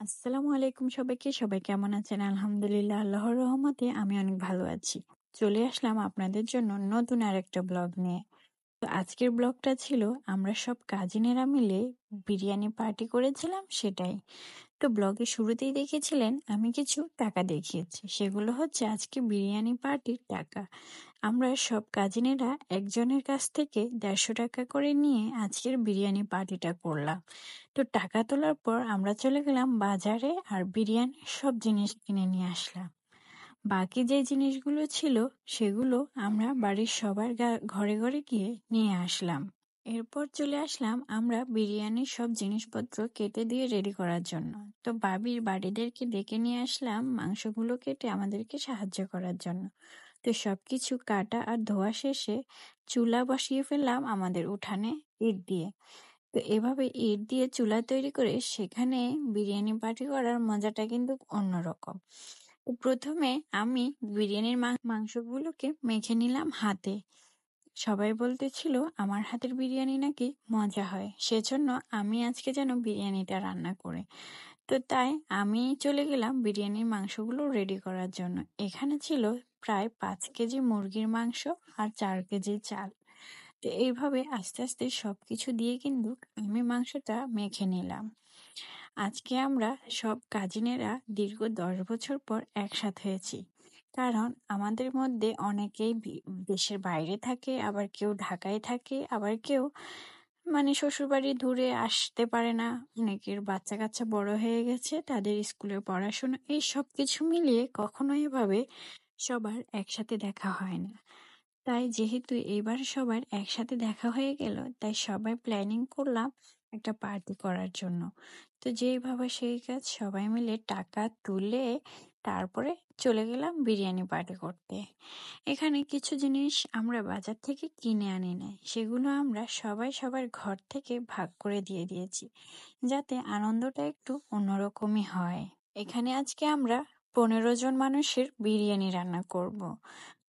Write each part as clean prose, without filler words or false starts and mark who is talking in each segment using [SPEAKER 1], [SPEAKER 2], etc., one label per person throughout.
[SPEAKER 1] আসসালামু আলাইকুম সবাইকে। সবাই কেমন আছেন? আলহামদুলিল্লাহ আল্লাহর রহমতে আমি অনেক ভালো আছি। চলে আসলাম আপনাদের জন্য নতুন আরেকটা ব্লগ নিয়ে। তো আজকের ব্লগটা ছিল আমরা সব কাজিনেরা মিলে বিরিয়ানি পার্টি করেছিলাম সেটাই। তো ব্লগের শুরুতেই দেখেছিলেন আমি কিছু টাকা দেখিয়েছি। সেগুলো হচ্ছে আজকে বিরিয়ানি পার্টির টাকা। আমরা সব কাজিনেরা একজনের কাছ থেকে ১৫০ টাকা করে নিয়ে আজকের বিরিয়ানি পার্টিটা করলাম। তো টাকা তোলার পর আমরা চলে গেলাম বাজারে আর বিরিয়ানির সব জিনিস কিনে নিয়ে আসলাম। বাকি যে জিনিসগুলো ছিল সেগুলো আমরা বাড়ির সবার ঘরে ঘরে গিয়ে নিয়ে আসলাম। এরপর চলে আসলাম আমরা বিরিয়ানির সব জিনিসপত্র কেটে দিয়ে রেডি করার জন্য। তো বাবির বাড়িদেরকে ডেকে নিয়ে আসলাম মাংসগুলো কেটে আমাদেরকে সাহায্য করার জন্য। তো সবকিছু কাটা আর ধোয়া শেষে চুলা বসিয়ে ফেললাম আমাদের উঠানে ইট দিয়ে। তো এভাবে ইট দিয়ে চুলা তৈরি করে সেখানে বিরিয়ানি পার্টি করার মজাটা কিন্তু অন্যরকম। তো প্রথমে আমি বিরিয়ানির মাংসগুলোকে মেখে নিলাম হাতে। সবাই বলতেছিল আমার হাতের বিরিয়ানি নাকি মজা হয়, সেজন্য আমি আজকে যেন বিরিয়ানিটা রান্না করে। তো তাই আমি চলে গেলাম বিরিয়ানির মাংসগুলো রেডি করার জন্য। এখানে ছিল প্রায় ৫ কেজি মুরগির মাংস আর ৪ কেজি চাল। তো এইভাবে আস্তে আস্তে সবকিছু দিয়ে কিন্তু আমি মাংসটা মেখে নিলাম। আজকে আমরা সব কাজিনেরা দীর্ঘ ১০ বছর পর একসাথে হয়েছি। কারণ আমাদের মধ্যে অনেকেই দেশের বাইরে থাকে, আবার কেউ ঢাকায় থাকে, আবার কেউ শ্বশুরবাড়ি দূরে আসতে পারে না। অনেকের বাচ্চা কাচ্চা বড় হয়ে গেছে, তাদের স্কুলের পড়াশোনা, এই সব কিছু মিলিয়ে কখনোই এভাবে সবার একসাথে দেখা হয় না। তাই যেহেতু এইবার সবার একসাথে দেখা হয়ে গেল, তাই সবাই প্ল্যানিং করলাম একটা পার্টি করার জন্য। তো যেই ভাবা সেই কাজ, সবাই মিলে টাকা তুলে তারপরে চলে গেলাম বিরিয়ানি পার্টি করতে। এখানে কিছু জিনিস আমরা বাজার থেকে কিনে আনি নাই, সেগুলো আমরা সবাই সবার ঘর থেকে ভাগ করে দিয়ে দিয়েছি, যাতে আনন্দটা একটু অন্যরকমই হয়। এখানে আজকে আমরা ১৫ জন মানুষের বিরিয়ানি রান্না করব।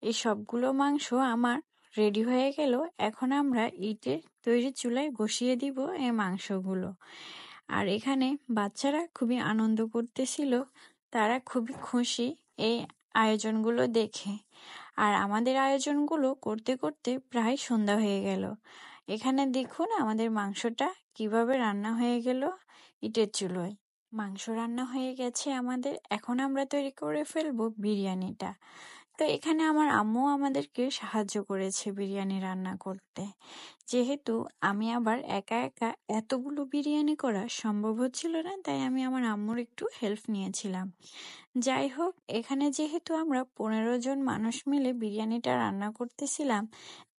[SPEAKER 1] এই সবগুলো মাংস আমার রেডি হয়ে গেল। এখন আমরা ইটের তৈরি চুলায় বসিয়ে দিব এই মাংসগুলো। আর এখানে বাচ্চারা খুবই আনন্দ করতেছিল, তারা খুবই খুশি এই আয়োজনগুলো দেখে। আর আমাদের আয়োজনগুলো করতে করতে প্রায় সন্ধ্যা হয়ে গেল। এখানে দেখুন আমাদের মাংসটা কিভাবে রান্না হয়ে গেল ইটের চুলোয়। মাংস রান্না হয়ে গেছে আমাদের, এখন আমরা তৈরি করে ফেলবো বিরিয়ানিটা। তো এখানে আমার আম্মু আমাদেরকে সাহায্য করেছে বিরিয়ানি রান্না করতে। যেহেতু আমি আবার একা একা এতগুলো বিরিয়ানি করা সম্ভব হচ্ছিল না, তাই আমি আমার আম্মুর একটু হেল্প নিয়েছিলাম। যাই হোক, এখানে যেহেতু আমরা ১৫ জন মানুষ মিলে বিরিয়ানিটা রান্না করতেছিলাম,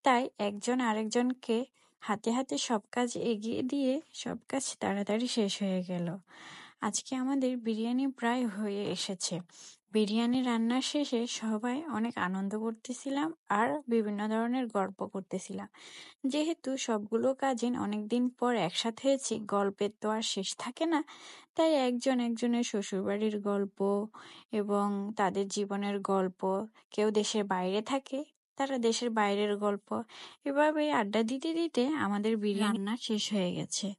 [SPEAKER 1] তাই একজন আরেকজনকে হাতে হাতে সব কাজ এগিয়ে দিয়ে সব কাজ তাড়াতাড়ি শেষ হয়ে গেল। আজকে আমাদের বিরিয়ানি প্রায় হয়ে এসেছে। বিরিয়ানি রান্নার শেষে সবাই অনেক আনন্দ করতেছিলাম আর বিভিন্ন ধরনের গল্প করতেছিলাম। যেহেতু সবগুলো কাজিন অনেকদিন পর একসাথে হয়েছি, গল্পের তো আর শেষ থাকে না। তাই একজন একজনের শ্বশুরবাড়ির গল্প এবং তাদের জীবনের গল্প, কেউ দেশের বাইরে থাকে, তারা দেশের বাইরের গল্প, এভাবে আড্ডা দিতে দিতে আমাদের বিরিয়ানি রান্না শেষ হয়ে গেছে।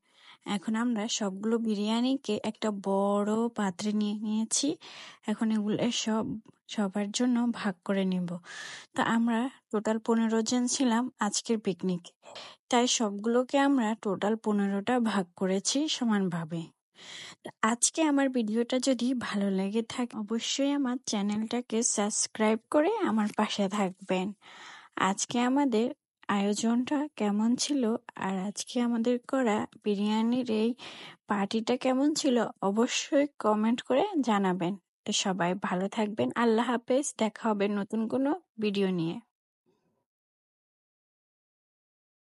[SPEAKER 1] এখন আমরা সবগুলো বিরিয়ানিকে একটা বড় পাত্রে নিয়ে নিয়েছি। এখন এগুলো সবার জন্য ভাগ করে নিব। তো আমরা টোটাল ১৫ জন ছিলাম আজকের পিকনিকে, তাই সবগুলোকে আমরা টোটাল ১৫টা ভাগ করেছি সমানভাবে। আজকে আমার ভিডিওটা যদি ভালো লেগে থাকে, অবশ্যই আমার চ্যানেলটাকে সাবস্ক্রাইব করে আমার পাশে থাকবেন। আজকে আমাদের আয়োজনটা কেমন ছিল আর আজকে আমাদের করা বিরিয়ানির এই পার্টিটা কেমন ছিল, অবশ্যই কমেন্ট করে জানাবেন। তো সবাই ভালো থাকবেন। আল্লাহ হাফেজ। দেখা হবে নতুন কোনো ভিডিও নিয়ে।